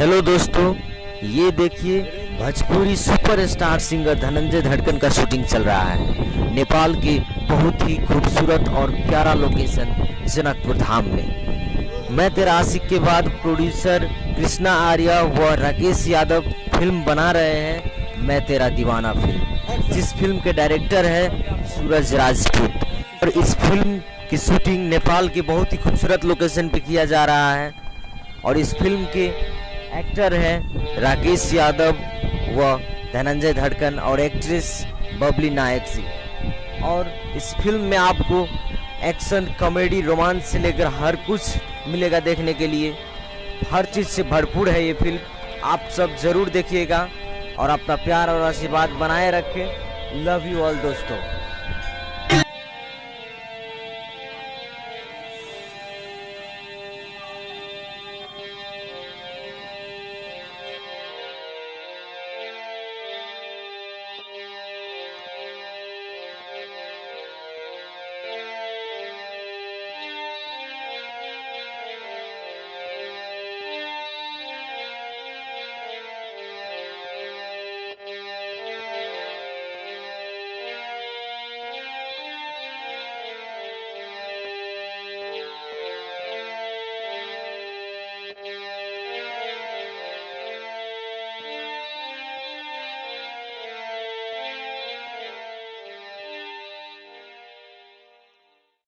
Hello दोस्तों, ये देखिए भोजपुरी सुपरस्टार सिंगर धनंजय धड़कन का शूटिंग चल रहा है नेपाल के बहुत ही खूबसूरत और प्यारा लोकेशन जनकपुर धाम में। मैं तेरा आशिक के बाद प्रोड्यूसर कृष्णा आर्या व राकेश यादव फिल्म बना रहे हैं मैं तेरा दीवाना फिल्म, जिस फिल्म के डायरेक्टर है सूरज राजपूत। और इस फिल्म की शूटिंग नेपाल के बहुत ही खूबसूरत लोकेशन पे किया जा रहा है। और इस फिल्म के एक्टर है राकेश यादव व धनंजय धड़कन और एक्ट्रेस बबली नायक जी। और इस फिल्म में आपको एक्शन, कॉमेडी, रोमांस से लेकर हर कुछ मिलेगा देखने के लिए। हर चीज़ से भरपूर है ये फिल्म, आप सब ज़रूर देखिएगा और अपना प्यार और आशीर्वाद बनाए रखें। लव यू ऑल दोस्तों।